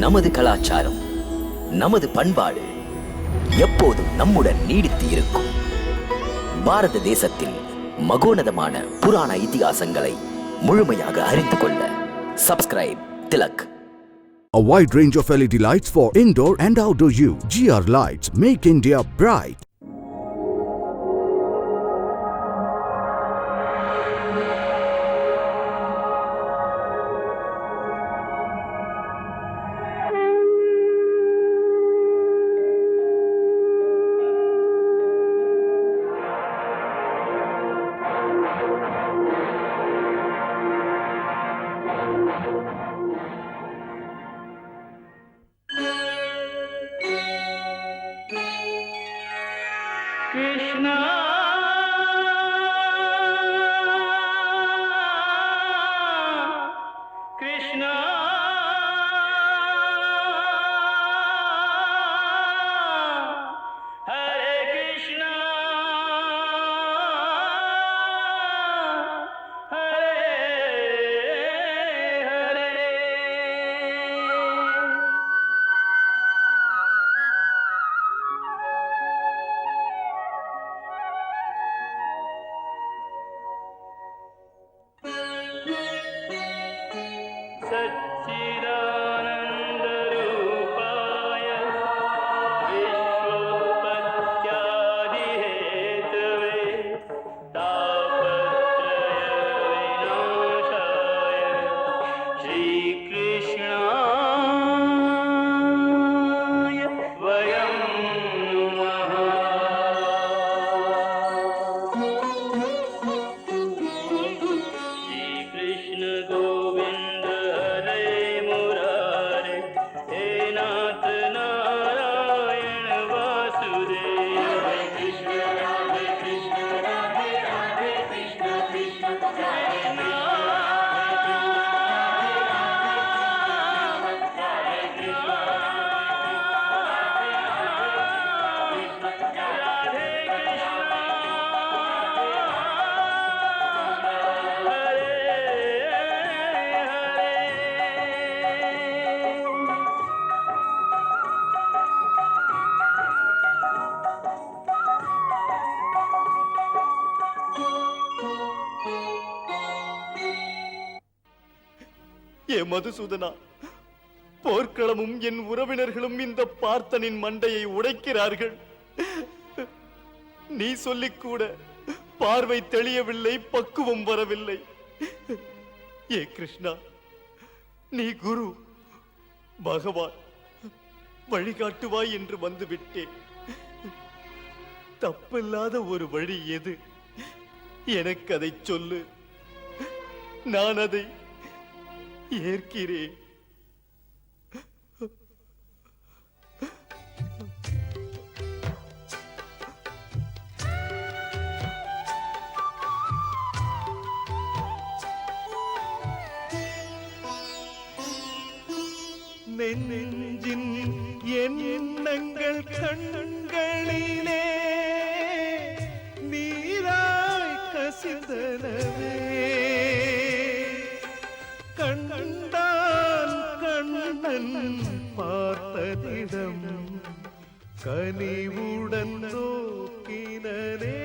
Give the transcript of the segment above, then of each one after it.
நமது கலாச்சாரம், நமது பண்பாடு எப்போதும் நம்முடன் நீடித்து இருக்கும். பாரத தேசத்தில் மகோனதமான புராண இதிகாசங்களை முழுமையாக அறிந்து கொள்ள subscribe Tilak. A wide range of LED lights for indoor and outdoor use. GR Lights make India bright. Krishna Krishna Hare Krishna Hare Hare. सच्चिदानन्दरूपाय विश्वोत्पत्त्यादिहेतवे तापत्रयविनाशाय श्रीकृष्णाय वयं नमः. श्रीकृष्ण गोविन्द हरे मुरारे, हे नाथ नारायण वासुदेव. हरे कृष्ण राधे कृष्ण राधे राधे कृष्ण कृष्ण हरे ஏ மதுசூதனா, போர்க்களமும் என் உறவினர்களும் இந்த பார்த்தனின் மண்டையை உடைக்கிறார்கள். நீ சொல்லிக் கூட பார்வை தெளியவில்லை, பக்குவம் வரவில்லை. ஏ கிருஷ்ணா, நீ குரு, பகவான், வழிகாட்டுவாய் என்று வந்து விட்டேன். தப்பில்லாத ஒரு வழி எது? எனக்கு அதை சொல்லு, நான் அதை ஏற்கிறேன். நெஞ்சின் எண்ணங்கள் கண்களிலே நீராய் கசிந்தனவே, கண்டான் கண்ணன் பார்த்ததிடம் கனிவுடன் நோக்கினரே,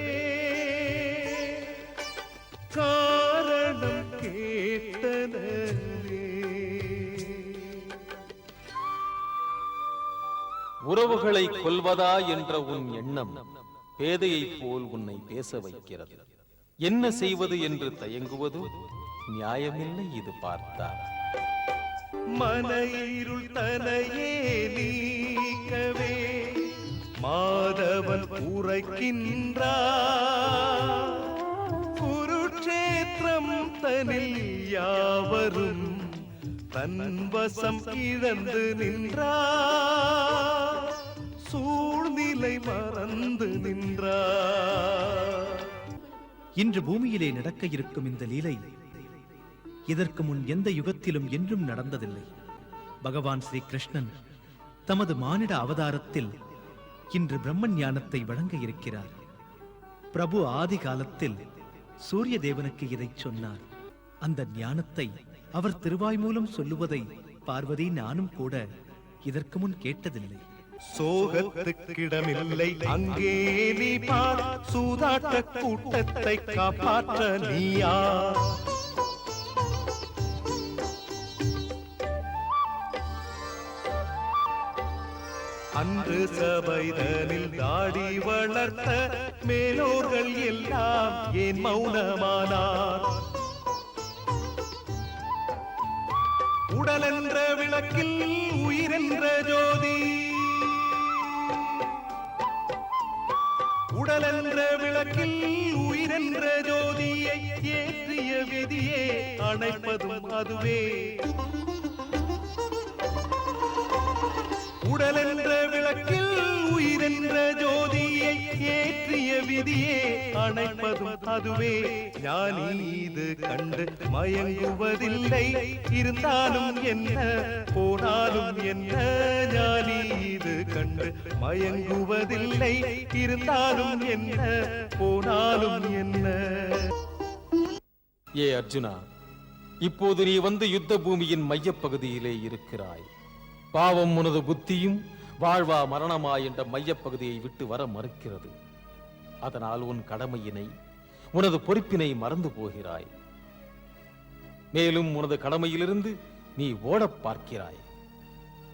காரணம் கேட்டனரே. உறவுகளை கொல்வதா என்ற உன் எண்ணம் பேதையைப் போல் உன்னை பேச வைக்கிறது. என்ன செய்வது என்று தயங்குவது நியாயமில்லை. இது பார்த்தார் மனையிருள் தனையே நீக்கவே மாதவன் உரைக்கின்றார். குருட்சேத்திரம் தனில் யாவரும் தன்வசம் இழந்து நின்றார், சூழ்நிலை மறந்து நின்றார். இன்று பூமியிலே நடக்க இருக்கும் இந்த லீலை இதற்கு முன் எந்த யுகத்திலும் என்றும் நடந்ததில்லை. பகவான் ஸ்ரீ கிருஷ்ணன் தமது மானிட அவதாரத்தில் இன்று பிரம்ம ஞானத்தை வழங்க இருக்கிறார். பிரபு ஆதி காலத்தில் சூரிய தேவனுக்கு இதை சொன்னார். அந்த ஞானத்தை அவர் திருவாய் மூலம் சொல்லுவதை பார்வதி நானும் கூட இதற்கு முன் கேட்டதில்லை. சோகத்துக்கிடமில்லை அங்கே நீ பார், சூதாட்ட கூட்டத்தை காப்பாற்ற நீயா. அன்று சபைதனில் தாடி வளர்த்த மேலோர்கள் எல்லாம் ஏன் மௌனமானார்? உடலென்ற விளக்கில் உயிரென்ற ஜோதி, உடலென்ற விளக்கில் உயிரென்ற ஜோதியை ஏற்றிய விதியே அணைப்பதும் அதுவே. உடலென்ற விளக்கில் உயிரென்ற ஜோதியை ஏற்றிய விதியே அணைப்பதும் அதுவே. ஞானி இது கண்டு மயங்குவதில்லை, இருந்தாலும் என்ன போனாலும் என்ன. ஞானி இது கண்டு மயங்குவதில்லை, இருந்தாலும் என்ன போனாலும் என்ன. ஏ அர்ஜுனா, இப்போது நீ வந்து யுத்த பூமியின் மையப்பகுதியிலே இருக்கிறாய். பாவம் உனது புத்தியும் வாழ்வா மரணமா என்ற மையப்பகுதியை விட்டு வர மறுக்கிறது. அதனால் உன் கடமையினை, உனது பொறுப்பினை மறந்து போகிறாய். மேலும் உனது கடமையிலிருந்து நீ ஓடப் பார்க்கிறாய்.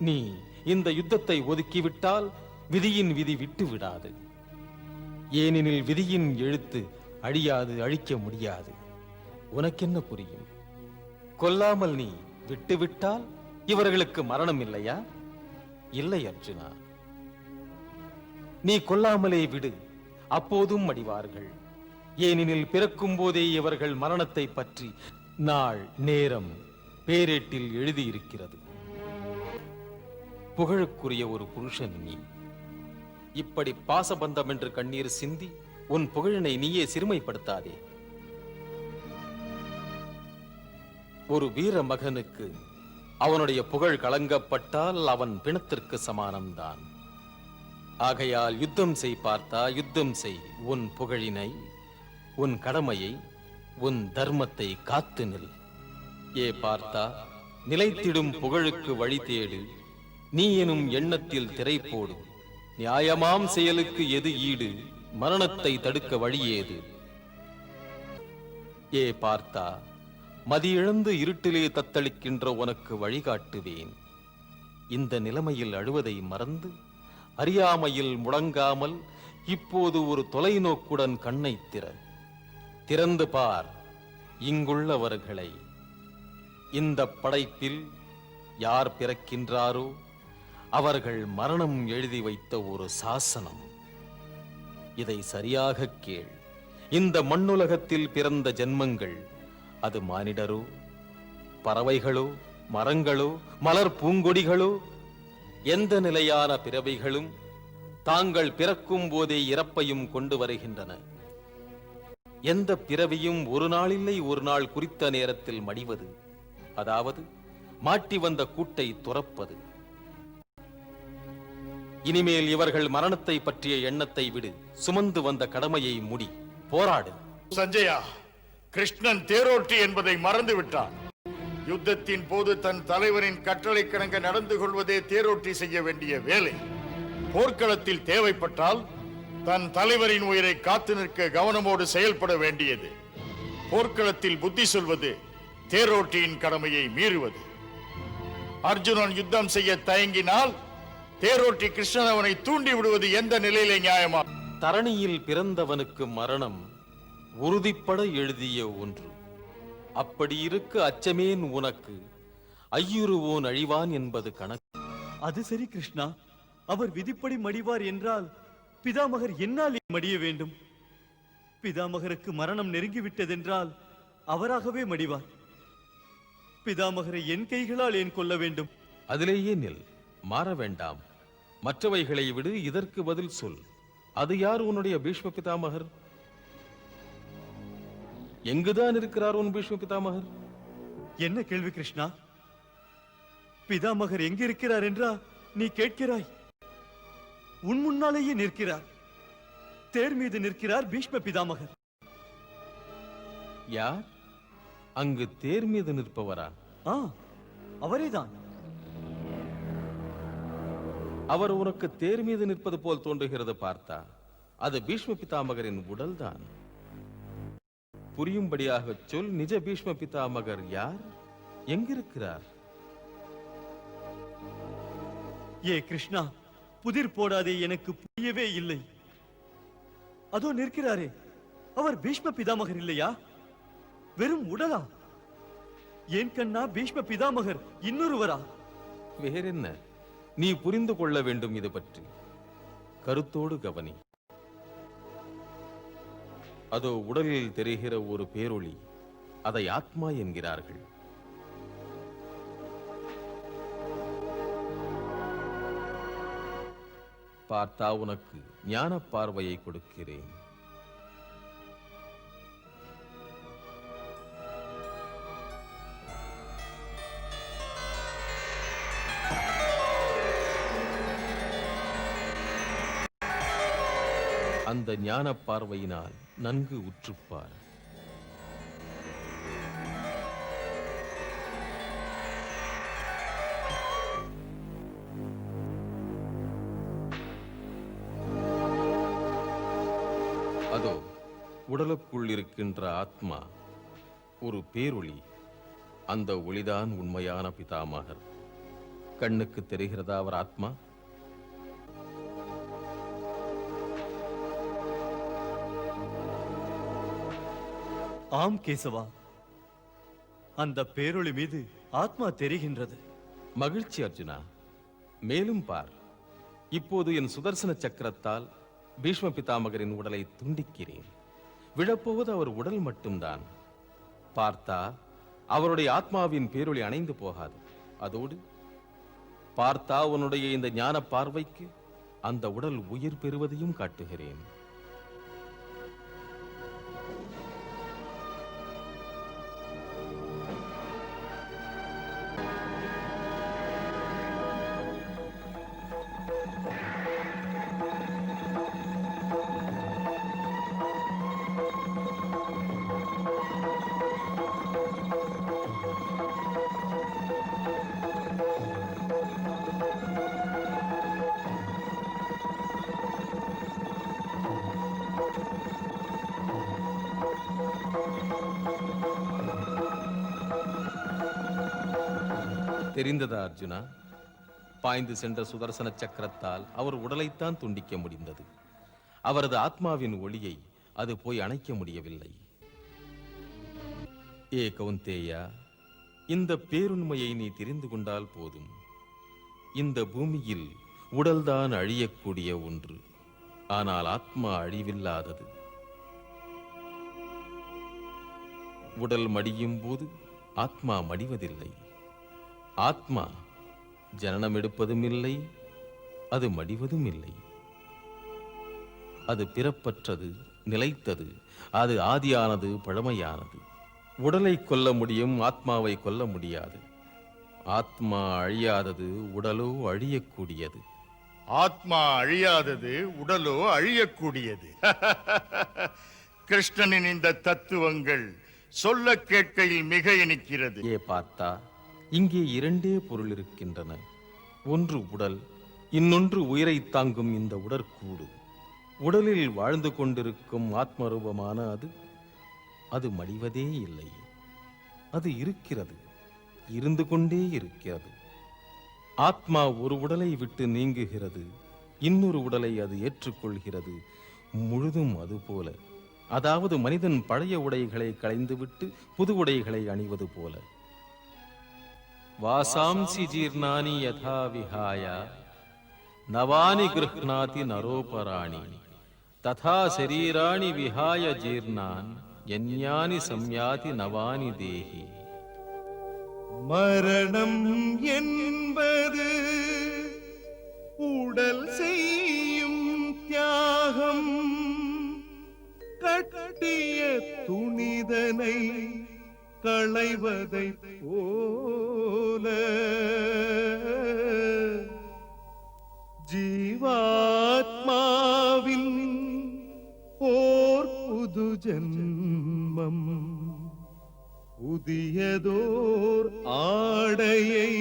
நீ இந்த யுத்தத்தை ஒதுக்கிவிட்டால் விதியின் விதி விட்டு விடாது. ஏனெனில் விதியின் எழுத்து அழியாது, அழிக்க முடியாது. உனக்கென்ன புரியும்? கொல்லாமல் நீ விட்டுவிட்டால் இவர்களுக்கு மரணம் இல்லையா? இல்லை அர்ஜுனா, நீ கொல்லாமலே விடு, அப்போதும் அடிவார்கள். ஏனெனில் பிறக்கும் போதே இவர்கள் மரணத்தை பற்றி நாள் நேரம் பேரேட்டில் எழுதியிருக்கிறது. புகழுக்குரிய ஒரு புருஷன் நீ. இப்படி பாசபந்தம் என்று கண்ணீர் சிந்தி உன் புகழினை நீயே சிறுமைப்படுத்தாதே. ஒரு வீர மகனுக்கு அவனுடைய புகழ் களங்கப்பட்டால் அவன் பிணத்திற்கு சமானம்தான். ஆகையால் யுத்தம் செய் பார்த்தா, யுத்தம் செய். உன் புகழினை, உன் கடமையை, உன் தர்மத்தை காத்து நில். ஏ பார்த்தா, நிலைத்திடும் புகழுக்கு வழி தேடு. நீ எனும் எண்ணத்தில் திரை போடு. நியாயமாம் செயலுக்கு எது ஈடு? மரணத்தை தடுக்க வழியேது? ஏ பார்த்தா, மதியிழந்து இருட்டிலே தத்தளிக்கின்ற உனக்கு வழிகாட்டுவேன். இந்த நிலைமையில் அழுவதை மறந்து, அறியாமையில் முடங்காமல் இப்போது ஒரு தொலைநோக்குடன் கண்ணை திறந்து பார் இங்குள்ளவர்களை. இந்த படைப்பில் யார் பிறக்கின்றாரோ அவர்கள் மரணம் எழுதி வைத்த ஒரு சாசனம். இதை சரியாக கேள். இந்த மண்ணுலகத்தில் பிறந்த ஜென்மங்கள், அது மானிடரோ, பறவைகளோ, மரங்களோ, மலர் பூங்கொடிகளோ, எந்த நிலையான பிறவைகளும் தாங்கள் பிறக்கும் போதே இறப்பையும் கொண்டு வருகின்றன. எந்த பிறவியும் ஒரு நாளில்லை ஒரு நாள் குறித்த நேரத்தில் மடிவது, அதாவது மாட்டி வந்த கூட்டை துறப்பது. இனிமேல் இவர்கள் மரணத்தை பற்றிய எண்ணத்தை விடு. சுமந்து வந்த கடமையை முடி. போராடு. சஞ்சயா, கிருஷ்ணன் தேரோட்டி என்பதை மறந்து விட்டான். யுத்தத்தின் போது தன் தலைவரின் கட்டளை கிணங்க நடந்து கொள்வதே தேரோட்டி செய்ய வேண்டிய வேலை. போர்க்களத்தில் தேவைப்பட்டால் தன் தலைவரின் உயிரை காத்து நிற்க கவனமோடு செயல்பட வேண்டியது. போர்க்களத்தில் புத்தி சொல்வது தேரோட்டியின் கடமையை மீறுவது. அர்ஜுனன் யுத்தம் செய்ய தயங்கினால் தேரோட்டி கிருஷ்ணன் அவனை தூண்டி விடுவது எந்த நிலையிலே நியாயமா? தரணியில் பிறந்தவனுக்கு மரணம் உறுதிப்பட எழுதிய ஒன்று. அப்படி இருக்க அச்சமேன் உனக்கு? ஐயுருவோன் அழிவான் என்பது கணக்கு. அது சரி கிருஷ்ணா, அவர் விதிப்படி மடிவார் என்றால் பிதாமகர் என்னால் மடிய வேண்டும். பிதாமகருக்கு மரணம் நெருங்கிவிட்டதென்றால் அவராகவே மடிவார். பிதாமகரை என் கைகளால் ஏன் கொல்ல வேண்டும்? அதிலேயே நில், மாற வேண்டாம். மற்றவைகளை விடு, இதற்கு பதில் சொல். அது யார் உன்னுடைய பீஷ்ம பிதாமகர்? எங்குதான் இருக்கிறார் உன் பீஷ்ம பிதாமகர்? என்ன கேள்வி கிருஷ்ணா? பிதாமகர் எங்க இருக்கிறார் என்றா நீ கேட்கிறாய்? உன் முன்னாலேயே நிற்கிறார். தேர் மீது நிற்கிறார் பீஷ்ம பிதாமகர். யார்? அங்கு தேர் மீது நிற்பவரா? அவரேதான். அவர் உனக்கு தேர் மீது நிற்பது போல் தோன்றுகிறது பார்த்தா அது பீஷ்ம பிதாமகரின் உடல்தான். புரியும்படியாக சொல், நிஜ பீஷ்ம பிதாமகர் யார், எங்கிருக்கிறார்? ஏ கிருஷ்ணா, புதிர் போடாதே, எனக்கு புரியவே இல்லை. அதோ நிற்கிறாரே, அவர் பீஷ்ம பிதாமகர் இல்லையா? வெறும் உடலா? ஏன் கண்ணா, பீஷ்ம பிதாமகர் இன்னொருவரா? வேறென்ன, நீ புரிந்து கொள்ள வேண்டும் இது பற்றி. கருத்தோடு கவனி. அதோ உடலில் தெரிகிற ஒரு பேரொளி, அதை ஆத்மா என்கிறார்கள். பார்த்தா உனக்கு ஞான பார்வையை கொடுக்கிறேன். அந்த ஞான பார்வையினால் நன்கு உற்றுப்பார். அதோ உடலுக்குள் இருக்கின்ற ஆத்மா ஒரு பேரொளி. அந்த ஒளிதான் உண்மையான பிதாமகர். கண்ணுக்கு தெரிகிறதா அவர் ஆத்மா? ஆம் கேசவா, அந்த பேரொளி மீது ஆத்மா தெரிகின்றது. மகிழ்ச்சி அர்ஜுனா. மேலும் பார், இப்போது என் சுதர்சன சக்கரத்தால் பீஷ்ம பிதாமகரின் உடலை துண்டிக்கிறேன். விழப்போவது அவர் உடல் மட்டும்தான். பார்த்தா அவருடைய ஆத்மாவின் பேரொளி அணைந்து போகாது. அதோடு பார்த்தா உன்னுடைய இந்த ஞான பார்வைக்கு அந்த உடல் உயிர் பெறுவதையும் காட்டுகிறேன். தெரிந்ததா அர்ஜுனா? பாய்ந்து சென்ற சுதர்சன சக்கரத்தால் அவர் உடலைத்தான் துண்டிக்க முடிந்தது. அவரது ஆத்மாவின் ஒளியை அது போய் அணைக்க முடியவில்லை. ஏ கௌந்தேயா, இந்த பேருண்மையை நீ தெரிந்து கொண்டால் போதும். இந்த பூமியில் உடல்தான் அழியக்கூடிய ஒன்று, ஆனால் ஆத்மா அழிவில்லாதது. உடல் மடியும் போது ஆத்மா மடிவதில்லை. ஆத்மா ஜனனம் எடுப்பதும் இல்லை, அது மடிவதும் இல்லை. அது பிறப்பற்றது, நிலைத்தது. அது ஆதியானது, பழமையானது. உடலை கொல்ல முடியும், ஆத்மாவை கொல்ல முடியாது. ஆத்மா அழியாதது, உடலோ அழியக்கூடியது. ஆத்மா அழியாதது, உடலோ அழியக்கூடியது. கிருஷ்ணனின் இந்த தத்துவங்கள் சொல்ல கேட்கையில் மிக இனிக்கிறது. ஏ பார்த்தா, இங்கே இரண்டே பொருள் இருக்கின்றன. ஒன்று உடல், இன்னொன்று உயிரை தாங்கும் இந்த உடற்கூடு. உடலில் வாழ்ந்து கொண்டிருக்கும் ஆத்மரூபமான அது மடிவதே இல்லை. அது இருக்கிறது, இருந்து கொண்டே இருக்கிறது. ஆத்மா ஒரு உடலை விட்டு நீங்குகிறது, இன்னொரு உடலை அது ஏற்றுக்கொள்கிறது. முழுதும் அதுபோல. அதாவது மனிதன் பழைய உடைகளை களைந்துவிட்டு புது உடைகளை அணிவது போல. வாசாம்சி ஜீர்ணானி யதா விஹாய நவானி கிருஹ்ணாதி நரோபராணி ததா சரீராணி விஹாய ஜீர்ணான் யன்யானி சம்யாதி நவானி தேஹி. மரணம் என்பது உடல் செய்யும் தியாகம். கட்டிய துணிதனை களைவதை போல ஜீவாத்மாவின் ஓர் புது ஜன்மம் புதியதோர் ஆடையை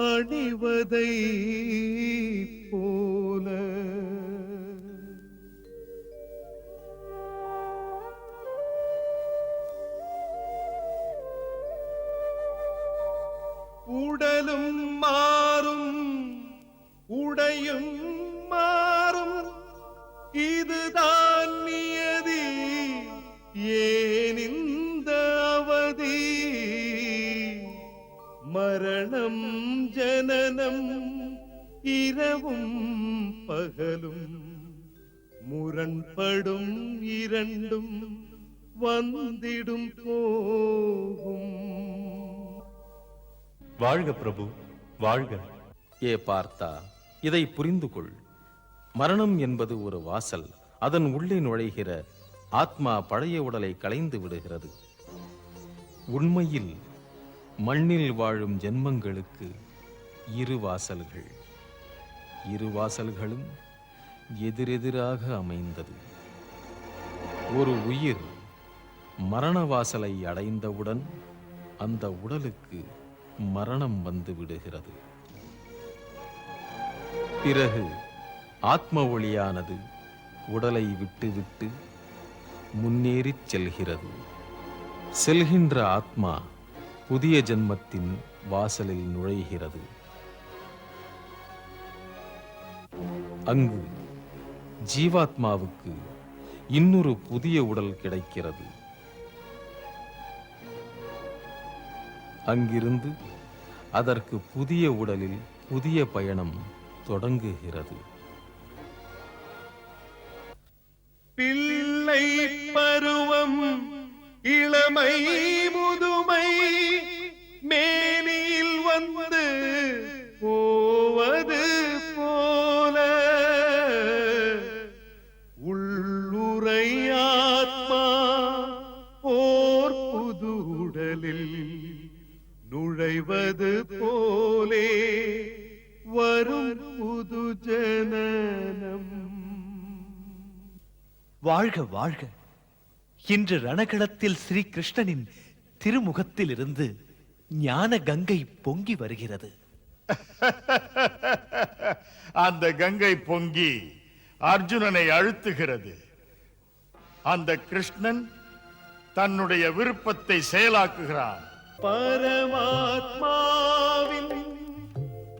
அணிவதை போல உடலும் மாறும் உடையும் மாறும் இதுதான் நியதி ஏன் இந்த அவதி மரணம் ஜனனம் இரவும் பகலும் முரண்படும் இரண்டும் வந்திடும் போகும். வாழ்க பிரபு, வாழ்க. ஏ பார்த்தா, இதை புரிந்து கொள். மரணம் என்பது ஒரு வாசல். அதன் உள்ளே நுழைகிற ஆத்மா பழைய உடலை களைந்து விடுகிறது. உண்மையில் மண்ணில் வாழும் ஜென்மங்களுக்கு இரு வாசல்கள், இரு வாசல்களும் எதிரெதிராக அமைந்தது. ஒரு உயிர் மரண வாசலை அடைந்தவுடன் அந்த உடலுக்கு மரணம் வந்து விடுகிறது. பிறகு ஆத்ம ஒளியானது உடலை விட்டு முன்னேறிச் செல்கிறது. செல்கின்ற ஆத்மா புதிய ஜென்மத்தின் வாசலில் நுழைகிறது. அங்கு ஜீவாத்மாவுக்கு இன்னொரு புதிய உடல் கிடைக்கிறது. அங்கிருந்து அதற்கு புதிய உடலில் புதிய பயணம் தொடங்குகிறது. பிள்ளை பருவம் இளமை முதுமை மேனியில் வந்து போவது போல உள்ளுரை ஆத்மா ஓர் புது உடலில் நுழைவது போலே வரும் புது ஜனனம். வாழ்க வாழ்க! இன்று ரணகளத்தில் ஸ்ரீ கிருஷ்ணனின் திருமுகத்தில் இருந்து ஞான கங்கை பொங்கி வருகிறது. அந்த கங்கை பொங்கி அர்ஜுனனை அழுத்துகிறது. அந்த கிருஷ்ணன் தன்னுடைய விருப்பத்தை செயலாக்குகிறான். பரமாத்மாவின்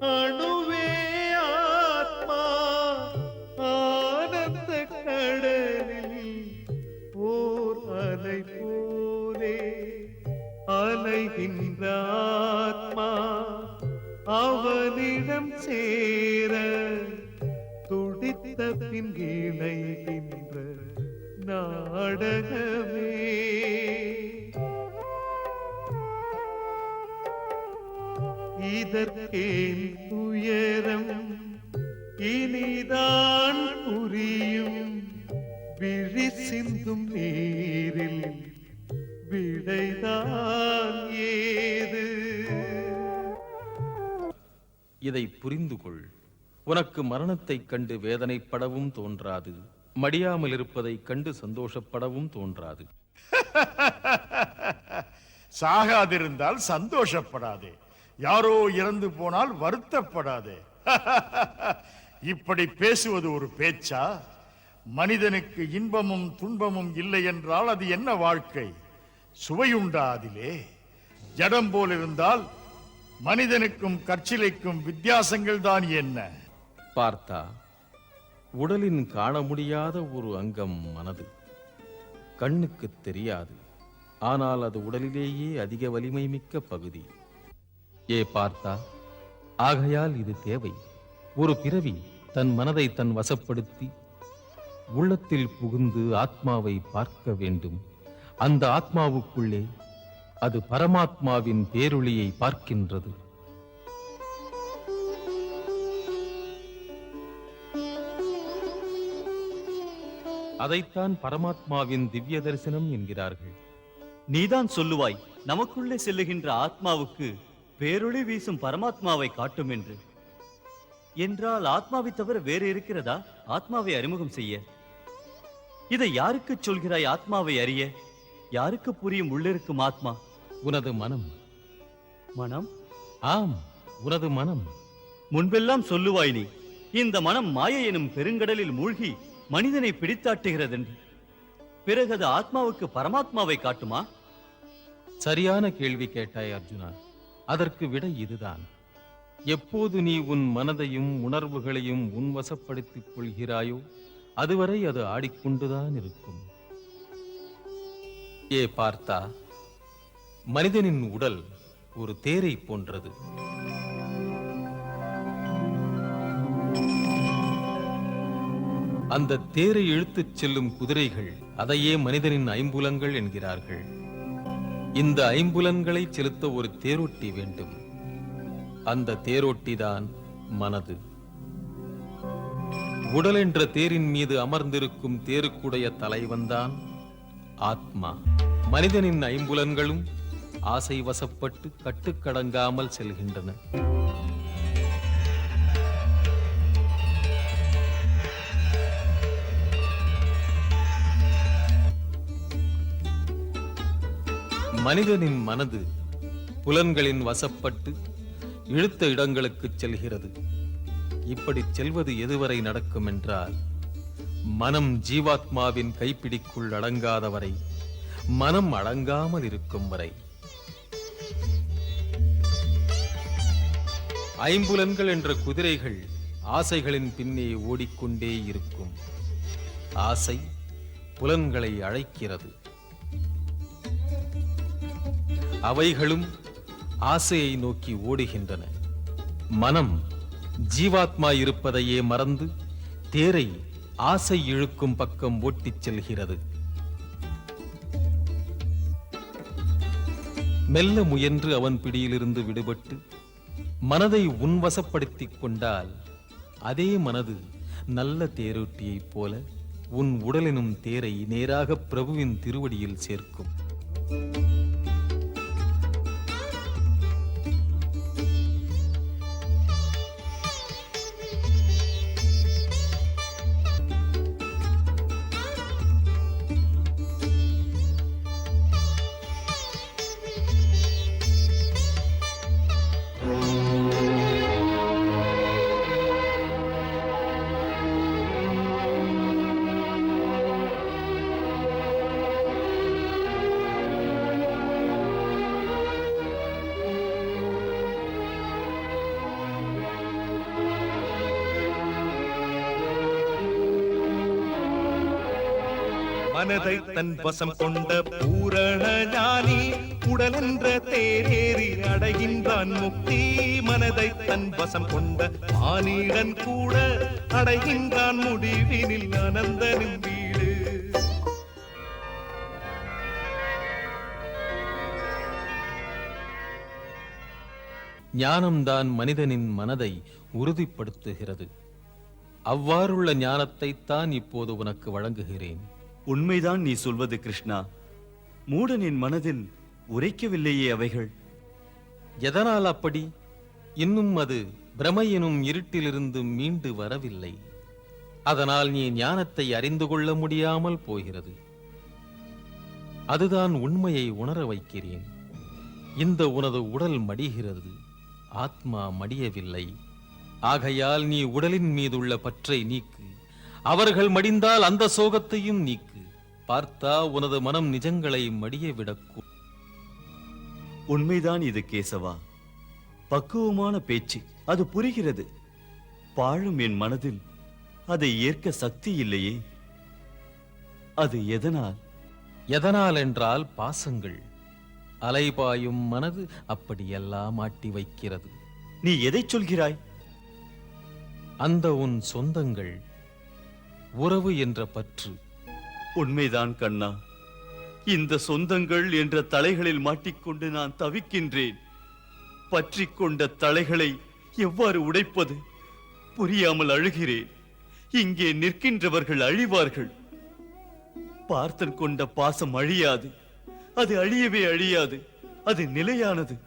அணுவே ஆத்மா ஆனந்த கடலில் ஓர் அலை போலே அலைகின்ற ஆத்மா அவனிடம் சேர துடித்த பின் இணைகின்ற நாடகமே. இதற்கேன் துயரம் இனிதான் புரியும் விழி சிந்தும் நீரில் விடைதான் ஏது. இதை புரிந்து கொள். உனக்கு மரணத்தைக் கண்டு வேதனைப்படவும் தோன்றாது, மடியாமல் இருப்பதைக் கண்டு சந்தோஷப்படவும் தோன்றாது. சாகாதிருந்தால் சந்தோஷப்படாதே, யாரோ இறந்து போனால் வருத்தப்படாதே. இப்படி பேசுவது ஒரு பேச்சா? மனிதனுக்கு இன்பமும் துன்பமும் இல்லை என்றால் அது என்ன வாழ்க்கை? சுவையுண்டா அதிலே? ஜடம் போல் இருந்தால் மனிதனுக்கும் கற்சிலைக்கும் வித்தியாசங்கள் தான் என்ன? பார்த்தா, உடலின் காண முடியாத ஒரு அங்கம் மனது. கண்ணுக்கு தெரியாது, ஆனால் அது உடலிலேயே அதிக வலிமை மிக்க பகுதி. ஏ பார்த்தா, ஆகையால் இது தேவை. ஒரு பிறவி தன் மனதை தன் வசப்படுத்தி உள்ளத்தில் புகுந்து ஆத்மாவை பார்க்க வேண்டும். அந்த ஆத்மாவுக்குள்ளே அது பரமாத்மாவின் பேரொளியை பார்க்கின்றது. அதைத்தான் பரமாத்மாவின் திவ்ய தரிசனம் என்கிறார்கள். நீதான் சொல்லுவாய், நமக்குள்ளே செல்லுகின்ற ஆத்மாவுக்கு பேரொளி வீசும் பரமாத்மாவை காட்டும் என்று. என்றால் ஆத்மாவை தவிர வேறு இருக்கிறதா ஆத்மாவை அறிமுகம் செய்ய? இதை யாருக்கு சொல்கிறாய்? ஆத்மாவை அறிய யாருக்கு புரியும் உள்ளிருக்கும் ஆத்மா? உனது மனம். மனம்? ஆம், உனது மனம். முன்பெல்லாம் சொல்லுவாய் நீ, இந்த மனம் மாயை எனும் பெருங்கடலில் மூழ்கி மனிதனை பிடித்தாட்டுகிறதென்று. பிறகு அது ஆத்மாவுக்கு பரமாத்மாவை காட்டுமா? சரியான கேள்வி கேட்டாய் அர்ஜுனா. அதற்கு விடை இதுதான். எப்போது நீ உன் மனதையும் உணர்வுகளையும் உன்வசப்படுத்திக் கொள்கிறாயோ அதுவரை அது ஆடிக்கொண்டுதான் இருக்கும். ஏ பார்த்தா, மனிதனின் உடல் ஒரு தேரை போன்றது. அந்த தேரை இழுத்துச் செல்லும் குதிரைகள் அதையே மனிதனின் ஐம்புலன்கள் என்கிறார்கள். இந்த ஐம்புலன்களை செலுத்த ஒரு தேரோட்டி வேண்டும். அந்த தேரோட்டிதான் மனது. உடல் என்ற தேரின் மீது அமர்ந்திருக்கும் தேருக்குடைய தலைவன்தான் ஆத்மா. மனிதனின் ஐம்புலன்களும் ஆசை வசப்பட்டு கட்டுக்கடங்காமல் செல்கின்றன. மனிதனின் மனது புலன்களின் வசப்பட்டு இழுத்த இடங்களுக்கு செல்கிறது. இப்படி செல்வது எதுவரை நடக்கும் என்றால், மனம் ஜீவாத்மாவின் கைப்பிடிக்குள் அடங்காதவரை, மனம் அடங்காமல் இருக்கும் வரை. ஐம்புலன்கள் என்ற குதிரைகள் ஆசைகளின் பின்னே ஓடிக்கொண்டே இருக்கும். ஆசை புலன்களை அழைக்கிறது. அவைகளும் ஆசையை நோக்கி ஓடுகின்றன. மனம் ஜீவாத்மா இருப்பதையே மறந்து தேரை ஆசை இழுக்கும் பக்கம் ஓட்டிச் செல்கிறது. மெல்ல முயன்று அவன் பிடியிலிருந்து விடுபட்டு மனதை உன்வசப்படுத்திக் கொண்டால், அதே மனது நல்ல தேரோட்டியைப் போல உன் உடலெனும் தேரை நேராக பிரபுவின் திருவடியில் சேர்க்கும். மனதை தன் வசம் கொண்ட பூரண ஞானி உடலென்ற தேரேறி அடைகின்றான் முக்தி. மனதை தன் வசம் கொண்ட மானிடன் கூட அடைகின்றான் முடிவினில் அனந்தனின் வீடு. ஞானம்தான் மனிதனின் மனதை உறுதிப்படுத்துகிறது. அவ்வாறுள்ள ஞானத்தைத்தான் இப்போது உனக்கு வழங்குகிறேன். உண்மைதான் நீ சொல்வது கிருஷ்ணா. மூடனின் மனதில் உரைக்கவில்லையே அவைகள். எதனால் அப்படி? இன்னும் அது பிரமை எனும் இருட்டிலிருந்து மீண்டு வரவில்லை. அதனால் நீ ஞானத்தை அறிந்து கொள்ள முடியாமல் போகிறது. அதுதான் உண்மையை உணர வைக்கிறேன். இந்த உனது உடல் மடிகிறது, ஆத்மா மடியவில்லை. ஆகையால் நீ உடலின் மீதுள்ள பற்றை நீக்கு. அவர்கள் மடிந்தால் அந்த சோகத்தையும் நீக்கு. பார்த்தா உனது மனம் நிஜங்களை மடிய விடக்கூடும். உண்மைதான் இது கேசவா. பக்குவமான பேச்சு, அது புரிகிறது. பாழும் என் மனதில் அதை ஏற்க சக்தி இல்லையே. அது எதனால்? எதனால் என்றால் பாசங்கள். அலைபாயும் மனது அப்படியெல்லாம் மாட்டி வைக்கிறது. நீ எதை சொல்கிறாய்? அந்த உன் சொந்தங்கள், உறவு என்ற பற்று. உண்மைதான் கண்ணா. இந்த சொந்தங்கள் என்ற தலைகளில் மாட்டிக்கொண்டு நான் தவிக்கின்றேன். பற்றிக் கொண்ட தலைகளை எவ்வாறு உடைப்பது புரியாமல் அழுகிறேன். இங்கே நிற்கின்றவர்கள் அழிவார்கள். பார்த்தன் கொண்ட பாசம் அழியாது. அது அழியவே அழியாது. அது நிலையானது.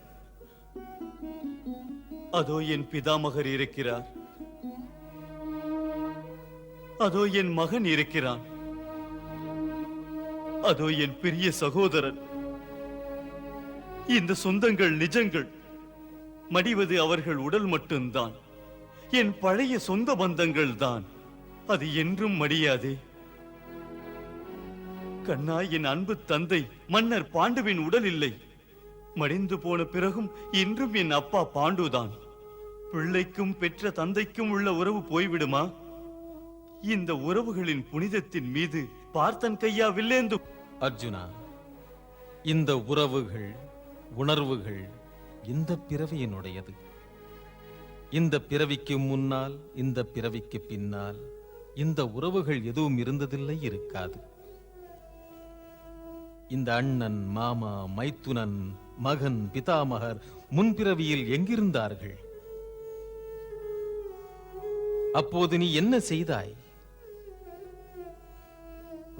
அதோ என் பிதாமகர் இருக்கிறார். அதோ என் மகன் இருக்கிறான். அதோ என் பெரிய சகோதரன். இந்த சொந்தங்கள் நிஜங்கள். மடிவது அவர்கள் உடல் மட்டும்தான். என் பழைய சொந்த பந்தங்கள் தான். அது என்றும் மடியாதே. கண்ணா, என் அன்பு தந்தை மன்னர் பாண்டுவின் உடல் இல்லை. மடிந்து போன பிறகும் இன்றும் என் அப்பா பாண்டுதான். பிள்ளைக்கும் பெற்ற தந்தைக்கும் உள்ள உறவு போய்விடுமா? இந்த உறவுகளின் புனிதத்தின் மீது பார்த்தன் கையா வில்லேந்து. அர்ஜுனா, இந்த உறவுகள், உணர்வுகள் இந்த பிறவியினுடையது. இந்த பிறவிக்கு முன்னால், இந்த பிறவிக்கு பின்னால் இந்த உறவுகள் எதுவும் இருந்ததில்லை, இருக்காது. இந்த அண்ணன், மாமா, மைத்துனன், மகன், பிதாமகர் முன்பிறவியில் எங்கிருந்தார்கள்? அப்போது நீ என்ன செய்தாய்?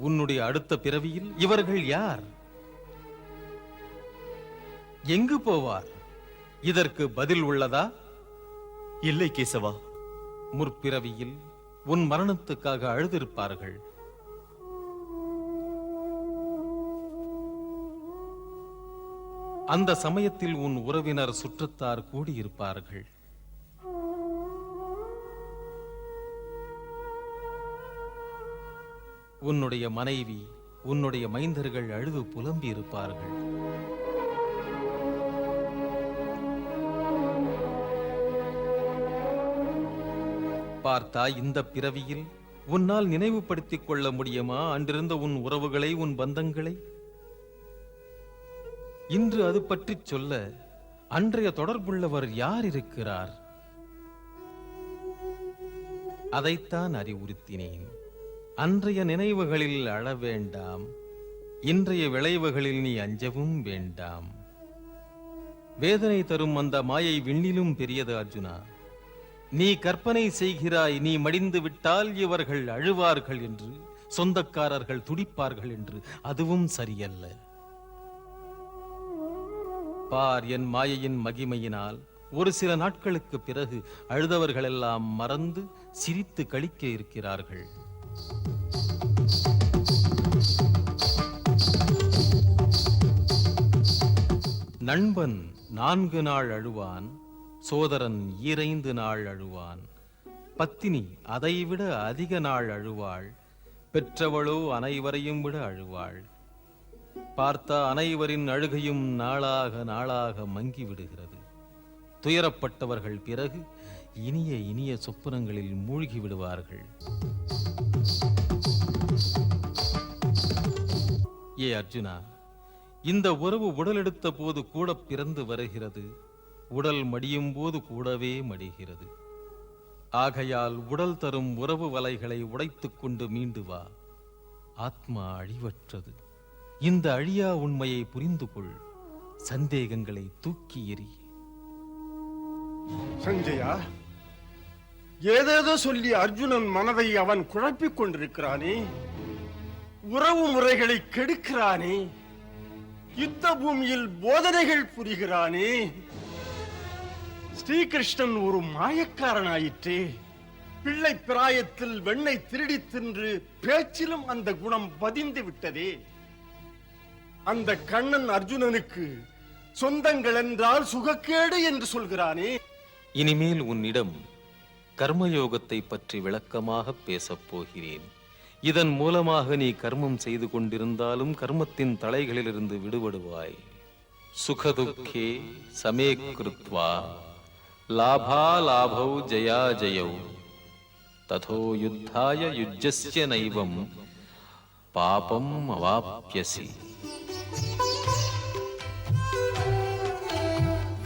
உன்னுடைய அடுத்த பிறவியில் இவர்கள் யார்? எங்கு போவார்? இதற்கு பதில் உள்ளதா? இல்லை கேசவா. முற்பிறவியில் உன் மரணத்துக்காக அழுதிருப்பார்கள். அந்த சமயத்தில் உன் உறவினர், சுற்றத்தார் கூடியிருப்பார்கள். உன்னுடைய மனைவி, உன்னுடைய மைந்தர்கள் அழுது புலம்பி இருப்பார்கள். பார்த்தா, இந்த பிறவியில் உன்னால் நினைவுபடுத்திக் கொள்ள முடியுமா அன்றிருந்த உன் உறவுகளை, உன் பந்தங்களை? இன்று அது பற்றி சொல்ல அன்றைய தொடர்புள்ளவர் யார் இருக்கிறார்? அதைத்தான் அறிவுறுத்தினேன். அன்றைய நினைவுகளில் அழ வேண்டாம். இன்றைய விளைவுகளில் நீ அஞ்சவும் வேண்டாம். வேதனை தரும் அந்த மாயை விண்ணிலும் பெரியது அர்ஜுனா. நீ கற்பனை செய்கிறாய், நீ மடிந்து விட்டால் இவர்கள் அழுவார்கள் என்று, சொந்தக்காரர்கள் துடிப்பார்கள் என்று. அதுவும் சரியல்ல. பார், என் மாயையின் மகிமையினால் ஒரு சில நாட்களுக்கு பிறகு அழுதவர்களெல்லாம் மறந்து சிரித்து கழிக்க இருக்கிறார்கள். நண்பன் 4 நாள் அழுவான், சோதரன் 2 நாள் அழுவான், பத்தினி அதைவிட அதிக நாள் அழுவாள், பெற்றவளோ அனைவரையும் விட அழுவாள். பார்த்தா அனைவரின் அழுகையும் நாளாக நாளாக மங்கி விடுகிறது. துயரப்பட்டவர்கள் பிறகு இனிய இனிய சொப்பனங்களில் மூழ்கி விடுவார்கள். ஏ அர்ஜுனா, இந்த உறவு உடலெடுத்த போது கூட பிறந்து வருகிறது, உடல் மடியும் போது கூடவே மடிகிறது. ஆகையால் உடல் தரும் உறவு வலைகளை உடைத்துக் கொண்டு மீண்டு வா. ஆத்மா அழிவற்றது. இந்த அழியா உண்மையை புரிந்து கொள். சந்தேகங்களை தூக்கி எறி. சஞ்சயா, ஏதேதோ சொல்லி அர்ஜுனன் மனதை அவன் குழப்பிக் கொண்டிருக்கிறானே, உறவு முறைகளை கெடுக்கிறானே, யுத்த பூமியில் போதனைகள் புரிகிறானே. ஸ்ரீகிருஷ்ணன் ஒரு மாயக்காரனாயிற்றே. பிள்ளை பிராயத்தில் வெண்ணெய் திருடி தின்று பேச்சிலும் அந்த குணம் பதிந்து விட்டதே. அந்த கண்ணன் அர்ஜுனனுக்கு சொந்தங்கள் என்றால் சுகக்கேடு என்று சொல்கிறானே. இனிமேல் உன்னிடம் கர்மயோகத்தை பற்றி விளக்கமாக பேசப் போகிறேன். இதன் மூலமாக நீ கர்மம் செய்து கொண்டிருந்தாலும் கர்மத்தின் தலைகளிலிருந்து விடுபடுவாய். சுகதுக்கே சமே கிருத்வா லாபா லாபௌ ஜயா ஜயௌ ததோ யுத்தாய யுஜ்யஸ்ய நைவம் பாபம் அவாப்யசி.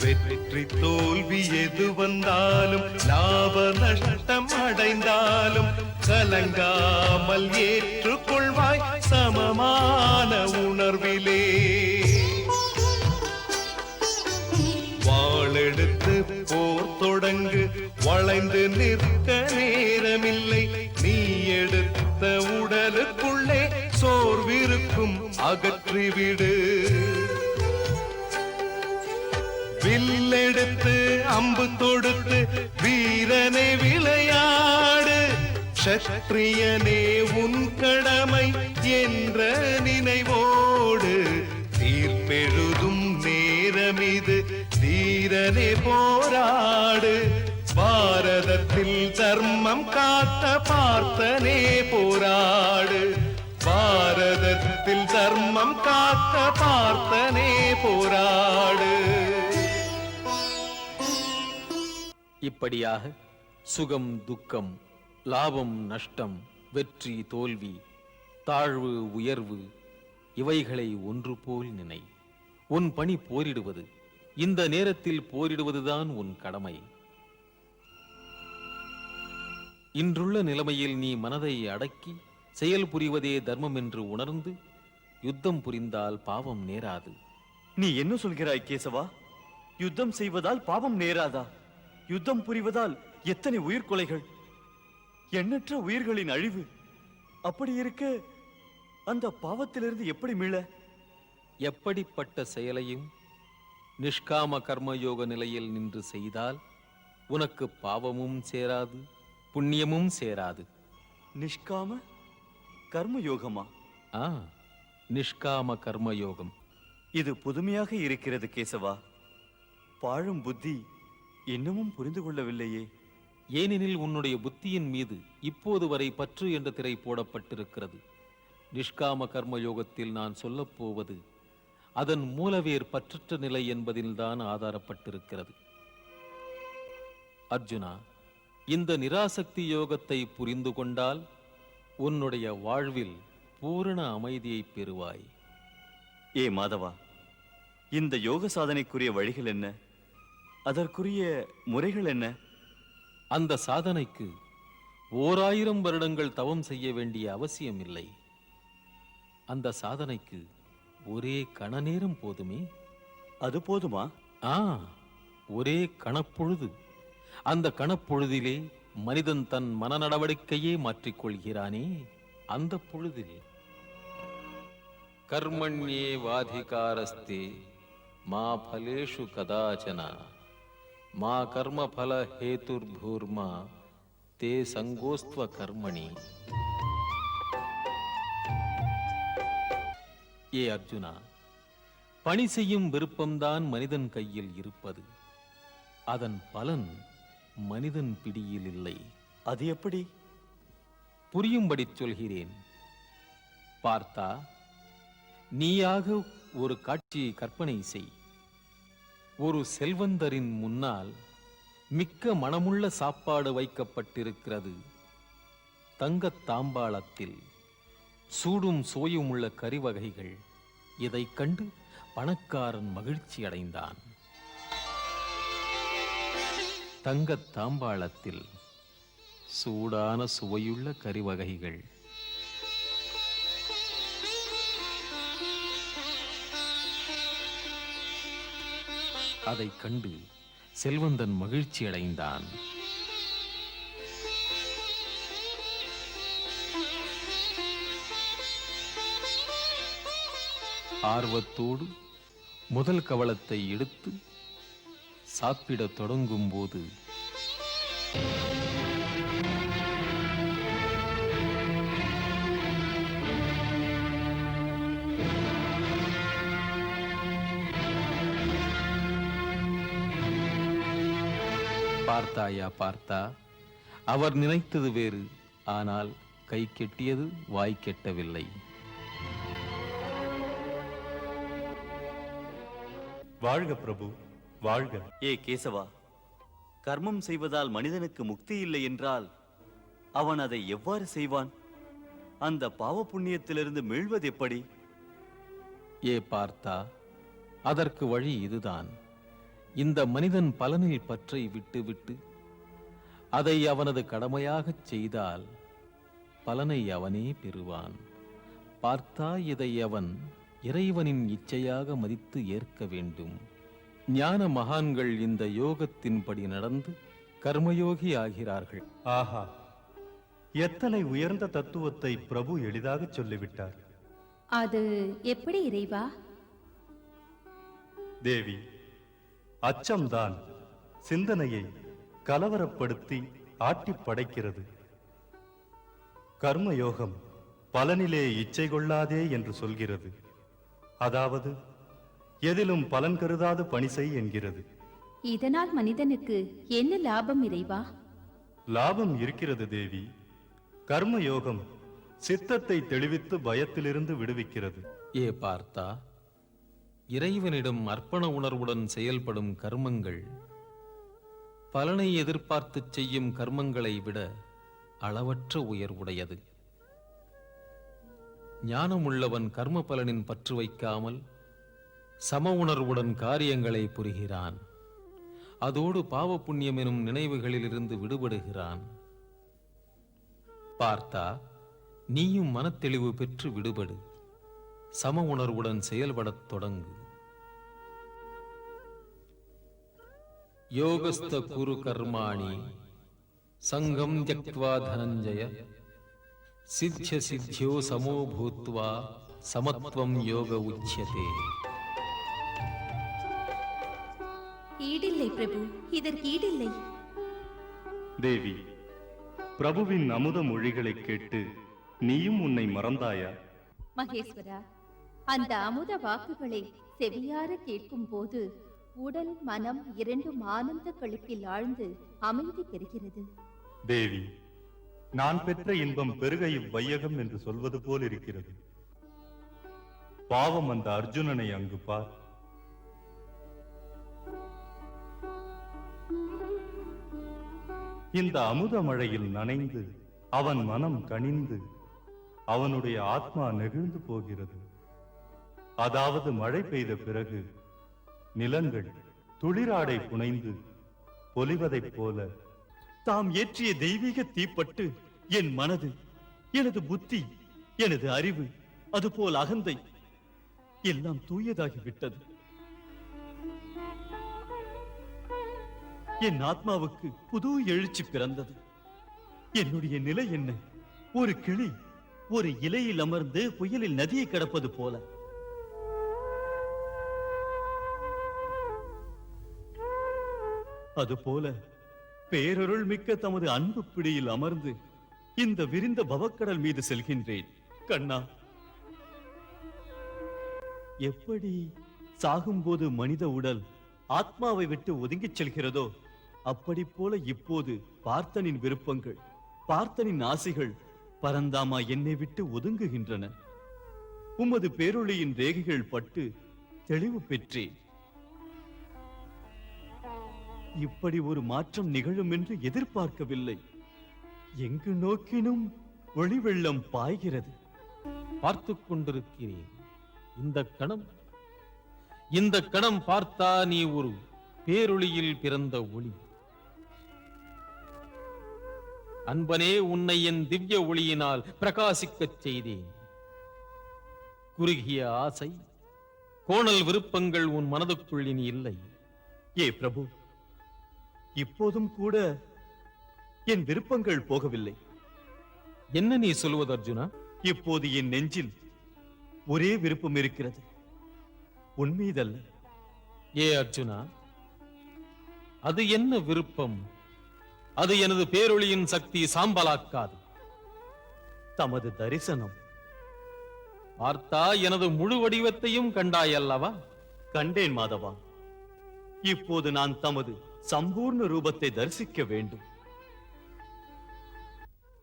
வெற்றி தோல்வி எது வந்தாலும், லாப நஷ்டம் அடைந்தாலும் கலங்காமல் ஏற்றுக்கொள்வாய் சமமான உணர்விலே. வாளெடுத்து போர் தொடங்கு, வளைந்து நிற்க நேரமில்லை. நீ எடுத்த உடலுக்குள்ளே சோர்விருக்கும், அகற்றிவிடு. வில்லெடுத்து அம்பு தொடுத்து வீரனை விளையாடு. சத்திரியனே உன் கடமை என்ற நினைவோடு தீர்ப்பெழுதும் நேரமிது. தீரனே போராடு, பாரதத்தில் தர்மம் காத்த பார்த்தனே போராடு, பாரதத்தில் தர்மம் காத்த பார்த்தனே போராடு. இப்படியாக சுகம் துக்கம், லாபம் நஷ்டம், வெற்றி தோல்வி, தாழ்வு உயர்வு இவைகளை ஒன்று போல் நினை. உன் பணி போரிடுவது. இந்த நேரத்தில் போரிடுவதுதான் உன் கடமை. இன்றுள்ள நிலைமையில் நீ மனதை அடக்கி செயல் புரிவதே தர்மம் என்று உணர்ந்து யுத்தம் புரிந்தால் பாவம் நேராது. நீ என்ன சொல்கிறாய் கேசவா? யுத்தம் செய்வதால் பாவம் நேராதா? யுத்தம் புரிவதால் எத்தனை உயிர்கொலைகள், எண்ணற்ற உயிர்களின் அழிவு. அப்படி இருக்க அந்த பாவத்திலிருந்து எப்படி மீள? எப்படிப்பட்ட செயலையும் நிஷ்காம கர்மயோக நிலையில் நின்று செய்தால் உனக்கு பாவமும் சேராது, புண்ணியமும் சேராது. நிஷ்காம கர்மயோகமா? நிஷ்காம கர்மயோகம். இது புதுமையாக இருக்கிறது கேசவா. பாழும் புத்தி இன்னமும் புரிந்து கொள்ளவில்லையே. ஏனெனில் உன்னுடைய புத்தியின் மீது இப்போது வரை பற்று என்ற திரை போடப்பட்டிருக்கிறது. நிஷ்காம கர்மயோகத்தில் நான் சொல்லப் போவது அதன் மூலவேர் பற்றற்ற நிலை என்பதில்தான் ஆதாரப்பட்டிருக்கிறது. அர்ஜுனா, இந்த நிராசக்தி யோகத்தை புரிந்து கொண்டால் உன்னுடைய வாழ்வில் பூரண அமைதியை பெறுவாய். ஏ மாதவா, இந்த யோக சாதனைக்குரிய வழிகள் என்ன? அதற்குரிய முறைகள் என்ன? அந்த சாதனைக்கு 1000 வருடங்கள் தவம் செய்ய வேண்டிய அவசியம் இல்லை. அந்த சாதனைக்கு ஒரே கண நேரம் போதுமே. அது போதுமா? ஒரே கணப்பொழுது. அந்த கணப்பொழுதிலே மனிதன் தன் மன நடவடிக்கையே மாற்றிக்கொள்கிறானே. அந்த பொழுதில் கர்மண்யே வாதிகாரஸ்தே மா பலேஷு கதாச்சன மா கர்ம பல ஹேதுர்பூர்மா தே சங்கோஸ்த்வ கர்மணி. ஏ அர்ஜுனா, பணி செய்யும் விருப்பம்தான் மனிதன் கையில் இருப்பது. அதன் பலன் மனிதன் பிடியில் இல்லை. அது எப்படி? புரியும்படி சொல்கிறேன். பார்த்தா, நீயாக ஒரு காட்சியை கற்பனை செய். ஒரு செல்வந்தரின் முன்னால் மிக்க மணமுள்ள சாப்பாடு வைக்கப்பட்டிருக்கிறது. தங்கத் தாம்பாளத்தில் சூடும் சோயும் உள்ள கறி வகைகள். இதைக் கண்டு பணக்காரன் மகிழ்ச்சி அடைந்தான். தங்கத் தாம்பாளத்தில் சூடான சுவையுள்ள கறி வகைகள். அதைக் கண்டு செல்வந்தன் மகிழ்ச்சி அடைந்தான். ஆர்வத்தோடு முதல் கவளத்தை எடுத்து சாப்பிடத் தொடங்கும் போது பார்த்தாயா பார்த்தா, அவர் நினைத்தது வேறு, ஆனால் கை கெட்டியது வாய் கெட்டவில்லை. வாழ்க பிரபு, வாழ்க. ஏ கேசவா, கர்மம் செய்வதால் மனிதனுக்கு முக்தி இல்லை என்றால் அவன் அதை எவ்வாறு செய்வான்? அந்த பாவ புண்ணியத்திலிருந்து மீள்வது எப்படி? ஏ பார்த்தா, அதற்கு வழி இதுதான். இந்த மனிதன் பலனில் பற்றை விட்டுவிட்டு அதை அவனது கடமையாகச் செய்தால் பலனை அவனே பெறுவான். பார்த்தா, இதை அவன் இறைவனின் இச்சையாக மதித்து ஏற்க வேண்டும். ஞான மகான்கள் இந்த யோகத்தின்படி நடந்து கர்மயோகி ஆகிறார்கள். ஆஹா, எத்தனை உயர்ந்த தத்துவத்தை பிரபு எளிதாக சொல்லிவிட்டார். அது எப்படி இறைவா? தேவி, அச்சம்தான் சிந்தனையை கலவரப்படுத்தி ஆட்டி படைக்கிறது. கர்மயோகம் பலனிலே இச்சை கொள்ளாதே என்று சொல்கிறது. அதாவது எதிலும் பலன் கருதாது பணி செய் என்கிறது. இதனால் மனிதனுக்கு என்ன லாபம் இறைவா? லாபம் இருக்கிறது தேவி. கர்ம யோகம் சித்தத்தை தெளிவித்து பயத்திலிருந்து விடுவிக்கிறது. ஏ பார்த்தா, இறைவனிடம் அர்ப்பண உணர்வுடன் செயல்படும் கர்மங்கள் பலனை எதிர்பார்த்து செய்யும் கர்மங்களை விட அளவற்ற உயர்வுடையது. ஞானமுள்ளவன் கர்ம பலனின் பற்று வைக்காமல் சம உணர்வுடன் காரியங்களை புரிகிறான். அதோடு பாவ புண்ணியம் எனும் நினைவுகளிலிருந்து விடுபடுகிறான். பார்த்தா, நீயும் மனத்தெளிவு பெற்று விடுபடு. சம உணர்வுடன் செயல்படத் தொடங்கு. யோகஸ்த குரு கர்மாணி சங்கம் த்யக்த்வா தனஞ்சய சித்ய சித்யோ சமோ பூத்வா சமத்வம் யோக உச்யதே. ஈடில்லை பிரபு, இதற்கு ஈடில்லை. தேவி, பிரபுவின் அமுத மொழிகளை கேட்டு நீயும் உன்னை மறந்தாயா? மகேஸ்வரா, அந்த அமுத வாக்குகளை செவியார கேட்கும் போது உடல் மனம் இரண்டும் ஆனந்த களிப்பில் ஆழ்ந்து அமைதி பெறுகிறது. தேவி, நான் பெற்ற இன்பம் பெருக இவ்வையகம் என்று சொல்வது போல் இருக்கிறது. பாவம் அந்த அர்ஜுனனை அங்கு பார். இந்த அமுத மழையில் நனைந்து அவன் மனம் கனிந்து அவனுடைய ஆத்மா நெகிழ்ந்து போகிறது. அதாவது மழை பெய்த பிறகு நிலங்கள் துளிராடை புனைந்து பொலிவதைப் போல தாம் ஏற்றிய தெய்வீக தீப்பட்டு என் மனது, எனது புத்தி, எனது அறிவு, அதுபோல் அகந்தை எல்லாம் தூயதாகிவிட்டது. என் ஆத்மாவுக்கு புது எழுச்சி பிறந்தது. என்னுடைய நிலை என்ன? ஒரு கிளி ஒரு இலையில் அமர்ந்து புயலில் நதியை கடப்பது போல. அதுபோல பேரருள் மிக்க தமது அன்பு பிடியில் அமர்ந்து இந்த விரிந்த பவக்கடல் மீது செல்கின்றேன். கண்ணா, எப்படி சாகும்போது மனித உடல் ஆத்மாவை விட்டு ஒதுங்கிச் செல்கிறதோ அப்படி போல இப்போது பார்த்தனின் விருப்பங்கள், பார்த்தனின் ஆசைகள் பரந்தாமா என்னை விட்டு ஒதுங்குகின்றன. உமது பேரொளியின் ரேகைகள் பட்டு தெளிவு பெற்றேன். இப்படி ஒரு மாற்றம் நிகழும் என்று எதிர்பார்க்கவில்லை. எங்கு நோக்கினும் ஒளி வெள்ளம் பாய்கிறது. பார்த்துக் கொண்டிருக்கிறேன். இந்த கணம் பார்த்தா நீ ஒரு பேரொளியில் பிறந்த ஒளி. அன்பனே, உன்னை என் திவ்ய ஒளியினால் பிரகாசிக்கச் செய்தேன். குறுகிய ஆசை, கோணல் விருப்பங்கள் உன் மனதுக்குள் இனி இல்லை. ஏ பிரபு, இப்போதும் கூட என் விருப்பங்கள் போகவில்லை. என்ன நீ சொல்வது அர்ஜுனா? இப்போது என் நெஞ்சில் ஒரே விருப்பம் இருக்கிறது, உன்மீதல்ல. ஏ அர்ஜுனா, அது என்ன விருப்பம்? அது எனது பேரொளியின் சக்தி சாம்பலாக்காது. தமது தரிசனம். பார்த்தா, எனது முழு வடிவத்தையும் கண்டாய் அல்லவா? கண்டேன் மாதவா. இப்போது நான் தமது சம்பூர்ண ரூபத்தை தரிசிக்க வேண்டும்.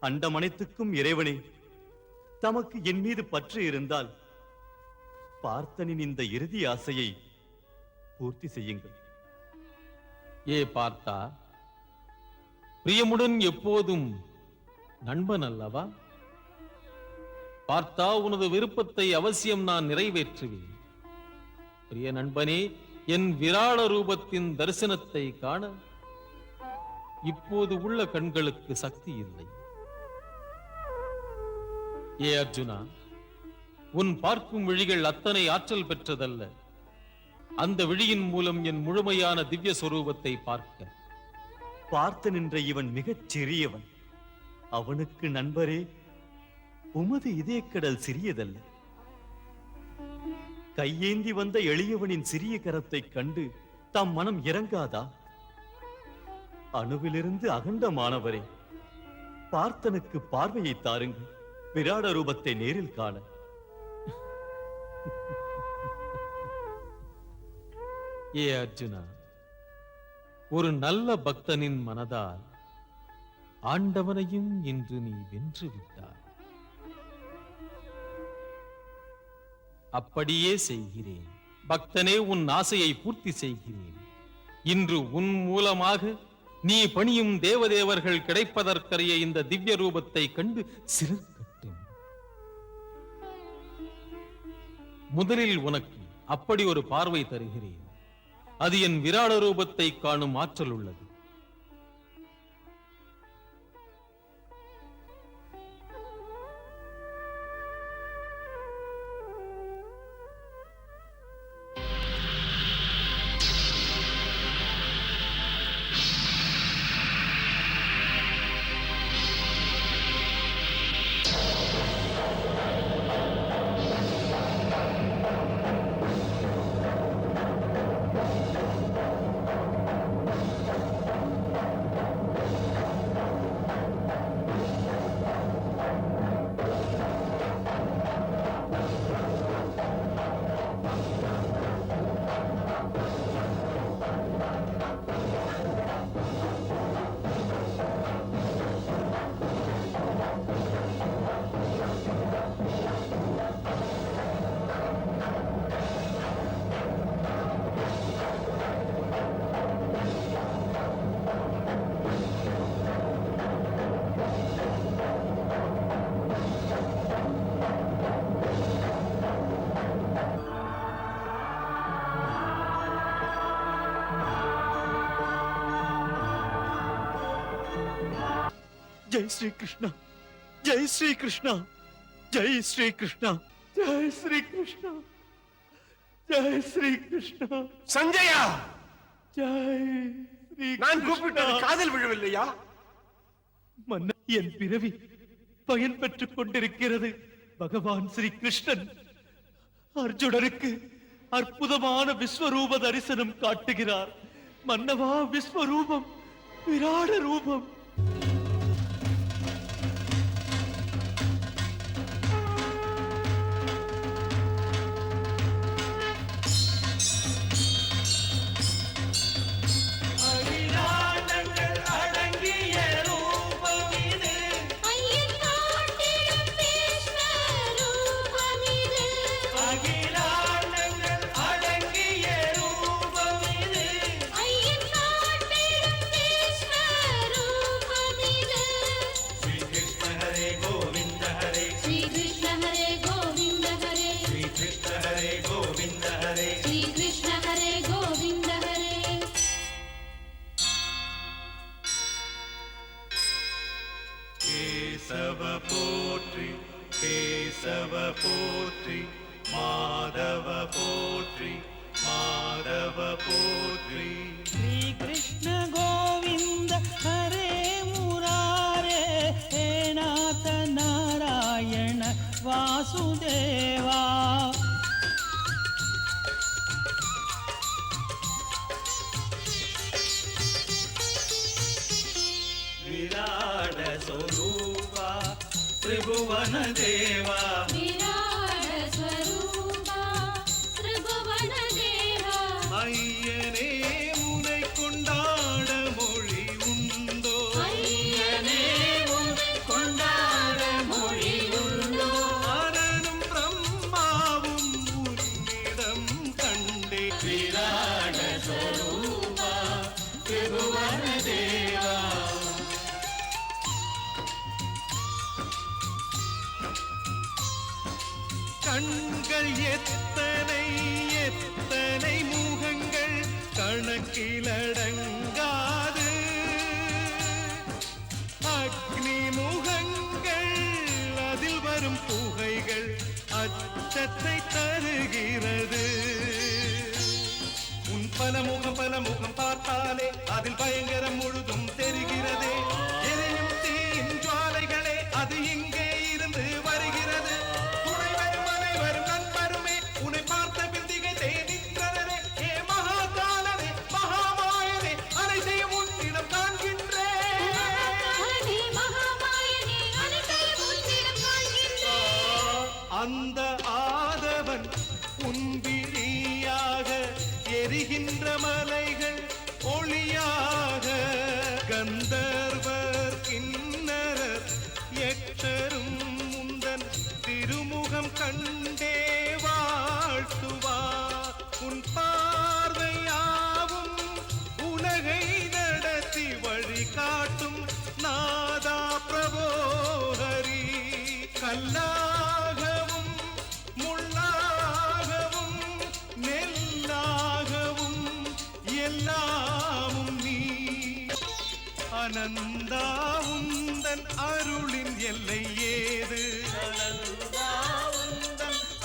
அண்டமனைத்துக்கும் இறைவனே, தமக்கு என் மீது பற்று இருந்தால் பார்த்தனின் இந்த இறுதி ஆசையை பூர்த்தி செய்யுங்கள். ஏ பார்த்தா, பிரியமுடன் எப்போதும் நண்பன் அல்லவா? பார்த்தா, உனது விருப்பத்தை அவசியம் நான் நிறைவேற்றுவேன். பிரிய நண்பனே, என் விராட ரூபத்தின் தரிசனத்தை காண இப்போது உள்ள கண்களுக்கு சக்தி இல்லை. ஏ அர்ஜுனா, உன் பார்க்கும் விழிகள் அத்தனை ஆற்றல் பெற்றதல்ல. அந்த விழியின் மூலம் என் முழுமையான திவ்ய சொரூபத்தை பார்த்து நின்ற இவன் மிகச் சிறியவன். அவனுக்கு நண்பரே, உமது இதயக்கடல் சிறியதல்ல. கையேந்தி வந்த எளியவனின் சிறிய கரத்தை கண்டு தம் மனம் இறங்காதா? அணுவிலிருந்து அகண்டமானவரே, பார்த்தனுக்கு பார்வையை தாருங்கள், விராட ரூபத்தை நேரில் காண. ஏ அர்ஜுனா, ஒரு நல்ல பக்தனின் மனதால் ஆண்டவனையும் இன்று நீ வென்று விட்டாய். அப்படியே செய்கிறேன் பக்தனே, உன் ஆசையை பூர்த்தி செய்கிறேன். இன்று உன் மூலமாக நீ பணியும் தேவதேவர்கள் கிடைப்பதற்கரிய இந்த திவ்ய ரூபத்தை கண்டு சிலிர்க்கட்டும். முதலில் உனக்கு அப்படி ஒரு பார்வை தருகிறேன். அது என் விராட ரூபத்தை காணும் ஆற்றல் உள்ளது. जय श्री कृष्णा, जय श्री कृष्णा, जय श्री कृष्णा, जय श्री कृष्णा, जय श्री कृष्णा. சஞ்சயா, जय श्री நான் கூப்பிட்டது காதில் விழவில்லையா? மன்னா, என் பிறவி பயன் பெற்றுக் கொண்டிருக்கிறது. பகவான் ஸ்ரீ கிருஷ்ணன் அர்ஜுனனுக்கு அற்புதமான விஸ்வரூப தரிசனம் காட்டுகிறார். மன்னவா, விஸ்வரூபம், விராட ரூபம். கேசவ போற்றி, கேசவ போற்றி, மாதவ போற்றி, மாதவ போற்றி. श्री कृष्ण गोविंद हरे मुरारे, हे नाथ नारायण वासुदेवा. विराट स्वरूपा त्रिभुवन देवा, विराट स्वरूपा त्रिभुवन देवा. ஐயனே உனை கொண்டாட மொழி உண்டோ, ஐயனே உம்மை கொண்டாட மொழி உண்டோ. அரணும் பிரம்மாவும் உன்னிடம் கண்டே. விராட ஸ்வரூபா திரிபுவன தேவா, கண்கள் எத்தனை எத்தனை முகங்கள் கணக்கிலடங்காது, அக்னி முகங்கள் அதில் வரும் புகைகள் அச்சத்தை தருகிறது. உன் பல முகம் பார்த்தாலே அதில் பயங்கரம் முழுதும் தெரிகிறதே. எரியும் தீயின் ஜுவாலைகளே அது இங்கே இருந்து வருகிறது. துணை வரும் அனைவரும் நண்பருமே உன்னை பார்த்த பிந்திகை தேனின்றனரே. ஏ மகாகாலனே, மகாமாயனே, அனைத்தையும் உன்னிடம் காண்கின்றேன். ஹரி மகாமாயனே, அனைத்தையும் உன்னிடம் காண்கின்றேன். அந்த ஆதவன் உன் விழியாக எரிகின்ற மலைகள் அனந்தா உந்தன் அருளின் எல்லை ஏது?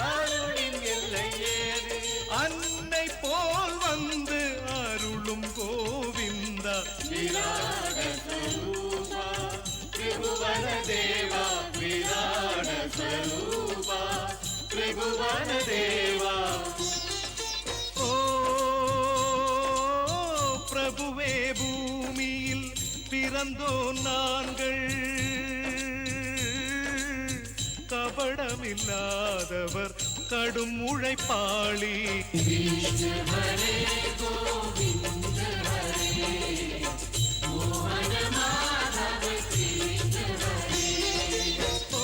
அருளின் எல்லை ஏது? அன்னை போல் வந்து அருளும் கோவிந்தா, விராட ஸ்வரூபா திரிபுவன தேவா, விராட ஸ்வரூபா திரிபுவன தேவா. ஓ பிரபுவே, பூமியில் பிறந்தோ நாங்கள் கபடமில்லாதவர் கடும் உழைப்பாளி. ஹரே கோவிந்த ஹரே மோகன மாதவ கிருஷ்ண ஹரே. ஓ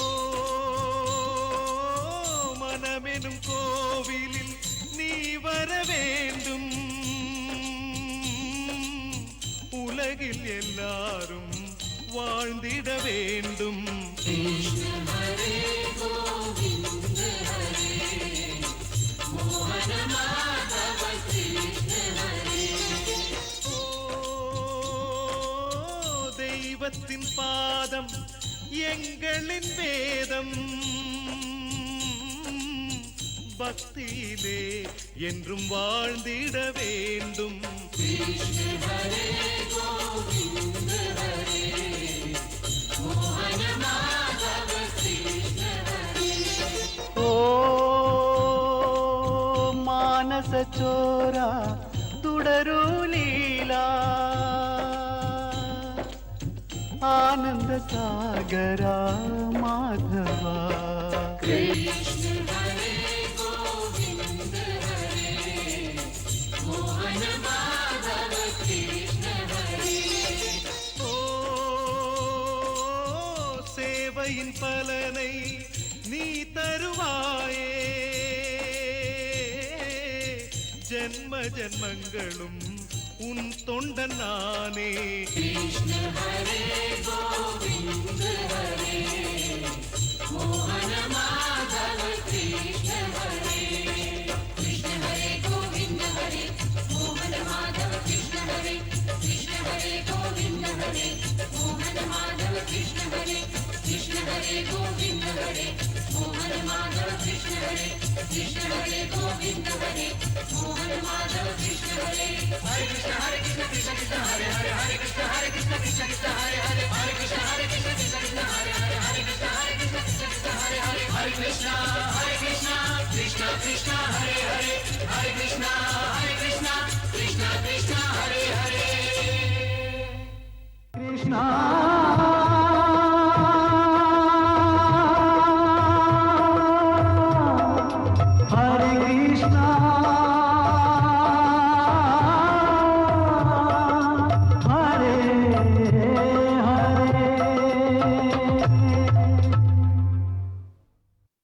மனமெனும் கோவிலில் நீ வர வேண்டும், உலகில் எல்லாரும் வாழ்ந்திட வேண்டும். கிருஷ்ண ஹரே கோவிந்த ஹரே மோகன மாதவ கிருஷ்ண ஹரே. ஓ தெய்வத்தின் பாதம் எங்களின் வேதம், பக்தியிலே என்றும் வாழ்ந்திட வேண்டும். கிருஷ்ண ஹரே கோவிந்த ஹரே மோகன மாதவ கிருஷ்ண ஹரே. ओ मानस चोरा तुडरू लीला, आनंद सागरा माधवा. कृष्ण हरे गोविंद हरे मोहन माधव कृष्ण हरे. ஓ சேவையின் பலனை நீ தருவாயே, ஜென்ம ஜென்மங்களும் உன் தொண்டன் நானே. कृष्ण हरे गोविंद हरे मोहन माधव कृष्ण हरे. कृष्ण हरे गोविंद हरे मोहन माधव कृष्ण हरे. कृष्ण हरे गोविंद हरे मोहन माधव कृष्ण हरे. कृष्ण हरे गोविंद हरे मोहन माधव कृष्ण हरे. कृष्ण हरे गोविंद हरे मोहन माधव कृष्ण हरे. हरे कृष्ण